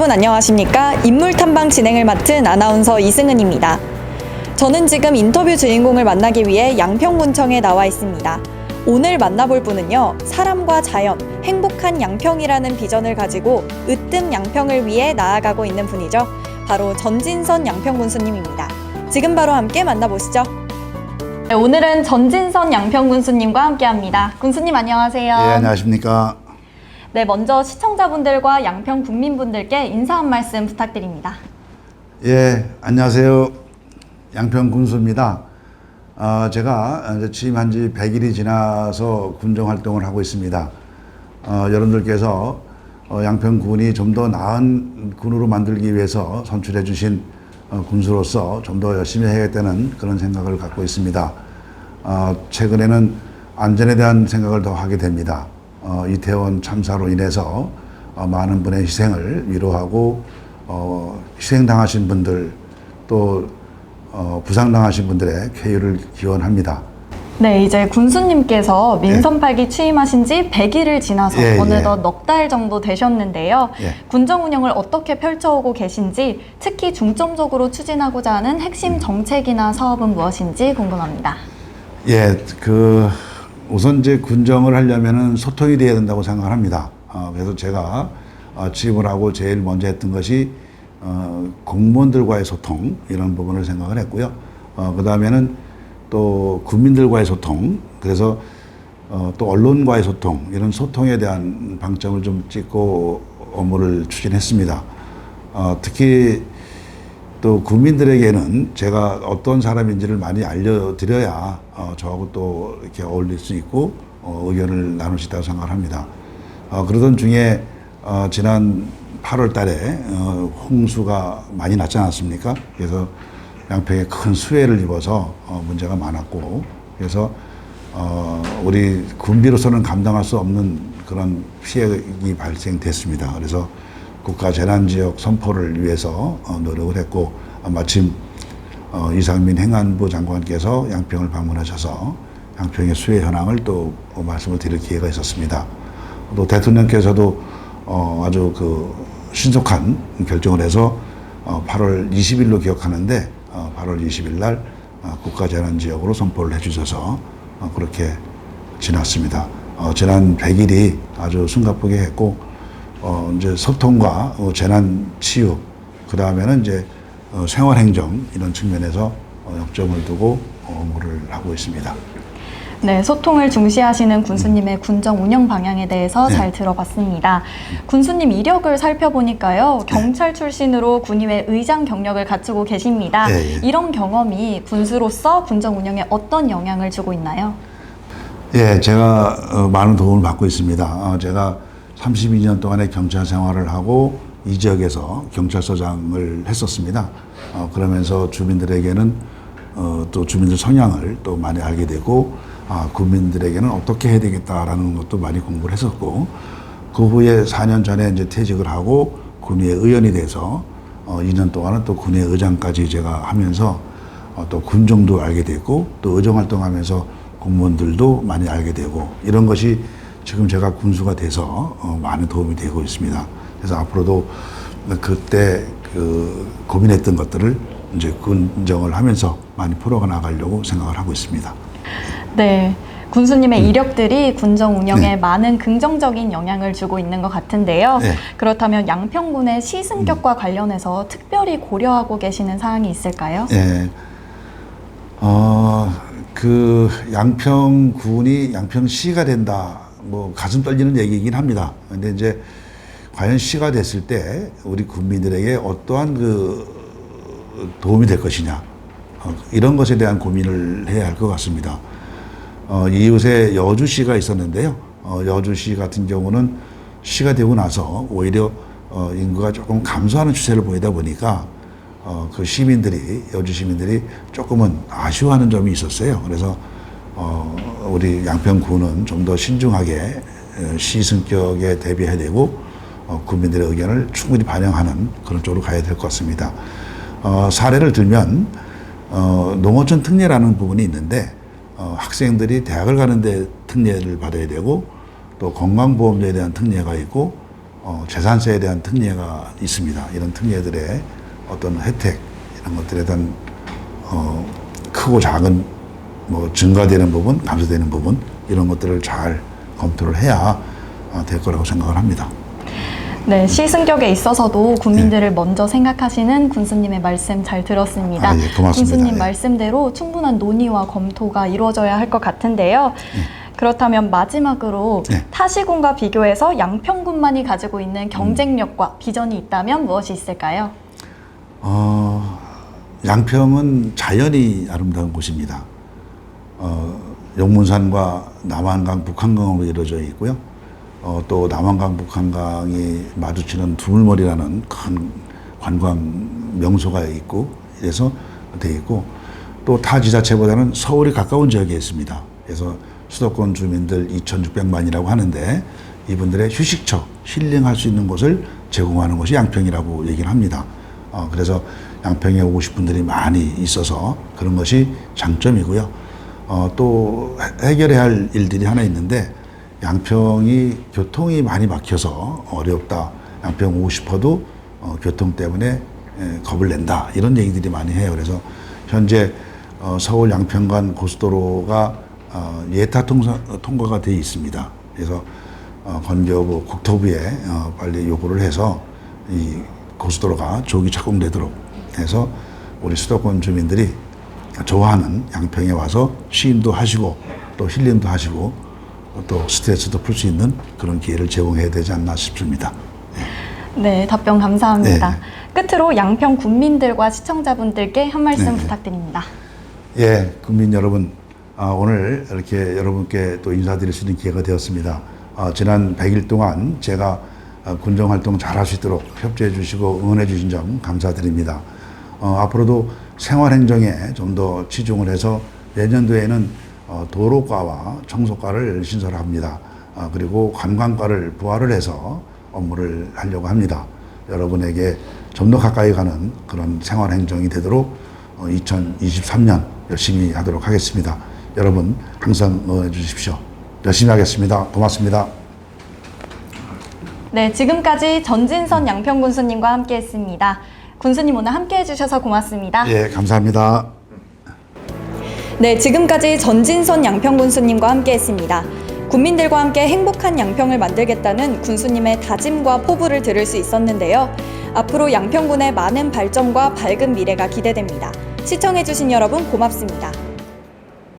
여러분 안녕하십니까? 인물탐방 진행을 맡은 아나운서 이승은입니다. 저는 지금 인터뷰 주인공을 만나기 위해 양평군청에 나와 있습니다. 오늘 만나볼 분은요, 사람과 자연, 행복한 양평이라는 비전을 가지고 으뜸 양평을 위해 나아가고 있는 분이죠. 바로 전진선 양평군수님입니다. 지금 바로 함께 만나보시죠. 네, 오늘은 전진선 양평군수님과 함께합니다. 군수님 안녕하세요. 예, 안녕하십니까. 네, 먼저 시청자분들과 양평 국민분들께 인사 한 말씀 부탁드립니다. 예, 안녕하세요. 양평 군수입니다. 제가 이제 취임한 지 100일이 지나서 군정 활동을 하고 있습니다. 여러분들께서 양평군이 좀 더 나은 군으로 만들기 위해서 선출해 주신 군수로서 좀 더 열심히 해야겠다는 그런 생각을 갖고 있습니다. 최근에는 안전에 대한 생각을 더 하게 됩니다. 이태원 참사로 인해서 많은 분의 희생을 위로하고 희생당하신 분들 또 부상당하신 분들의 쾌유를 기원합니다. 네, 이제 군수님께서 민선 8기 취임하신 지 100일을 지나서 어느덧 넉 달 정도 되셨는데요. 군정 운영을 어떻게 펼쳐오고 계신지, 특히 중점적으로 추진하고자 하는 핵심 정책이나 사업은 무엇인지 궁금합니다. 예, 우선 이제 군정을 하려면은 소통이 돼야 된다고 생각을 합니다. 그래서 제가 취임을 하고 제일 먼저 했던 것이 공무원들과의 소통, 이런 부분을 생각을 했고요. 그 다음에는 또 국민들과의 소통, 그래서 또 언론과의 소통, 이런 소통에 대한 방점을 좀 찍고 업무를 추진했습니다. 특히 또 국민들에게는 제가 어떤 사람인지를 많이 알려드려야 저하고 또 이렇게 어울릴 수 있고 의견을 나눌 수 있다고 생각을 합니다. 그러던 중에 지난 8월 달에 홍수가 많이 났지 않았습니까? 그래서 양평에 큰 수해를 입어서 문제가 많았고, 그래서 우리 군비로서는 감당할 수 없는 그런 피해가 발생됐습니다. 그래서 국가재난지역 선포를 위해서 노력을 했고, 마침 이상민 행안부 장관께서 양평을 방문하셔서 양평의 수해 현황을 또 말씀을 드릴 기회가 있었습니다. 또 대통령께서도 아주 신속한 결정을 해서 8월 20일로 기억하는데 8월 20일 날 국가재난지역으로 선포를 해주셔서 그렇게 지났습니다. 지난 100일이 아주 숨가쁘게 했고, 이제 소통과 재난 치유, 그 다음에는 이제 생활행정, 이런 측면에서 역점을 두고 업무를 하고 있습니다. 네, 소통을 중시하시는 군수님의 군정 운영 방향에 대해서 잘 들어봤습니다. 군수님 이력을 살펴보니까요, 경찰 출신으로 군의회 의장 경력을 갖추고 계십니다. 이런 경험이 군수로서 군정 운영에 어떤 영향을 주고 있나요? 예, 제가 많은 도움을 받고 있습니다. 제가 32년 동안의 경찰 생활을 하고 이 지역에서 경찰서장을 했었습니다. 그러면서 주민들에게는 또 주민들 성향을 또 많이 알게 되고, 국민들에게는 어떻게 해야 되겠다라는 것도 많이 공부를 했었고, 그 후에 4년 전에 이제 퇴직을 하고 군의회 의원이 돼서 2년 동안은 또 군의회 의장까지 제가 하면서 또 군정도 알게 됐고, 또 의정 활동하면서 공무원들도 많이 알게 되고, 이런 것이 지금 제가 군수가 돼서 많은 도움이 되고 있습니다. 그래서 앞으로도 그때 고민했던 것들을 이제 군정을 하면서 많이 풀어가 나가려고 생각을 하고 있습니다. 네, 군수님의 이력들이 군정 운영에 많은 긍정적인 영향을 주고 있는 것 같은데요. 그렇다면 양평군의 시승격과 관련해서 특별히 고려하고 계시는 사항이 있을까요? 네, 양평군이 양평시가 된다, 가슴 떨리는 얘기이긴 합니다. 근데 이제 과연 시가 됐을 때 우리 국민들에게 어떠한 도움이 될 것이냐, 이런 것에 대한 고민을 해야 할 것 같습니다. 이웃에 여주시가 있었는데요. 여주시 같은 경우는 시가 되고 나서 오히려 인구가 조금 감소하는 추세를 보이다 보니까 여주 시민들이 조금은 아쉬워하는 점이 있었어요. 그래서 우리 양평군은 좀 더 신중하게 시승격에 대비해야 되고, 국민들의 의견을 충분히 반영하는 그런 쪽으로 가야 될 것 같습니다. 사례를 들면 농어촌 특례라는 부분이 있는데, 학생들이 대학을 가는데 특례를 받아야 되고, 또 건강보험료에 대한 특례가 있고, 재산세에 대한 특례가 있습니다. 이런 특례들의 어떤 혜택 이런 것들에 대한 크고 작은 뭐 증가되는 부분, 감소되는 부분 이런 것들을 잘 검토를 해야 될 거라고 생각을 합니다. 네, 시승격에 있어서도 국민들을 먼저 생각하시는 군수님의 말씀 잘 들었습니다. 예, 고맙습니다. 군수님 예. 말씀대로 충분한 논의와 검토가 이루어져야 할 것 같은데요. 그렇다면 마지막으로 예. 타 시군과 비교해서 양평군만이 가지고 있는 경쟁력과 비전이 있다면 무엇이 있을까요? 양평은 자연이 아름다운 곳입니다. 용문산과 남한강, 북한강으로 이루어져 있고요. 또 남한강, 북한강이 마주치는 두물머리라는 큰 관광 명소가 있고 이래서 돼 있고 또 타 지자체보다는 서울이 가까운 지역에 있습니다. 그래서 수도권 주민들 2,600만이라고 하는데 이분들의 휴식처, 힐링할 수 있는 곳을 제공하는 곳이 양평이라고 얘기를 합니다. 그래서 양평에 오고 싶은 분들이 많이 있어서 그런 것이 장점이고요. 또 해결해야 할 일들이 하나 있는데 양평이 교통이 많이 막혀서 어렵다. 양평 오고 싶어도 교통 때문에 겁을 낸다. 이런 얘기들이 많이 해요. 그래서 현재 서울 양평 간 고속도로가 예타 통과가 되어 있습니다. 그래서 건교부 국토부에 빨리 요구를 해서 이 고속도로가 조기 착공되도록 해서 우리 수도권 주민들이 좋아하는 양평에 와서 쉼도 하시고 또 힐링도 하시고 또 스트레스도 풀 수 있는 그런 기회를 제공해야 되지 않나 싶습니다. 네, 답변 감사합니다. 네. 끝으로 양평 군민들과 시청자분들께 한 말씀 네. 부탁드립니다. 예, 국민 여러분, 오늘 이렇게 여러분께 또 인사드릴 수 있는 기회가 되었습니다. 지난 100일 동안 제가 군정활동 잘할 수 있도록 협조해 주시고 응원해 주신 점 감사드립니다. 앞으로도 생활행정에 좀 더 치중을 해서 내년도에는 도로과와 청소과를 신설합니다. 그리고 관광과를 부활을 해서 업무를 하려고 합니다. 여러분에게 좀 더 가까이 가는 그런 생활행정이 되도록 2023년 열심히 하도록 하겠습니다. 여러분 항상 응원해 주십시오. 열심히 하겠습니다. 고맙습니다. 네, 지금까지 전진선 양평 군수님과 함께했습니다. 군수님 오늘 함께해 주셔서 고맙습니다. 예, 감사합니다. 네, 지금까지 전진선 양평 군수님과 함께했습니다. 국민들과 함께 행복한 양평을 만들겠다는 군수님의 다짐과 포부를 들을 수 있었는데요. 앞으로 양평군의 많은 발전과 밝은 미래가 기대됩니다. 시청해주신 여러분 고맙습니다.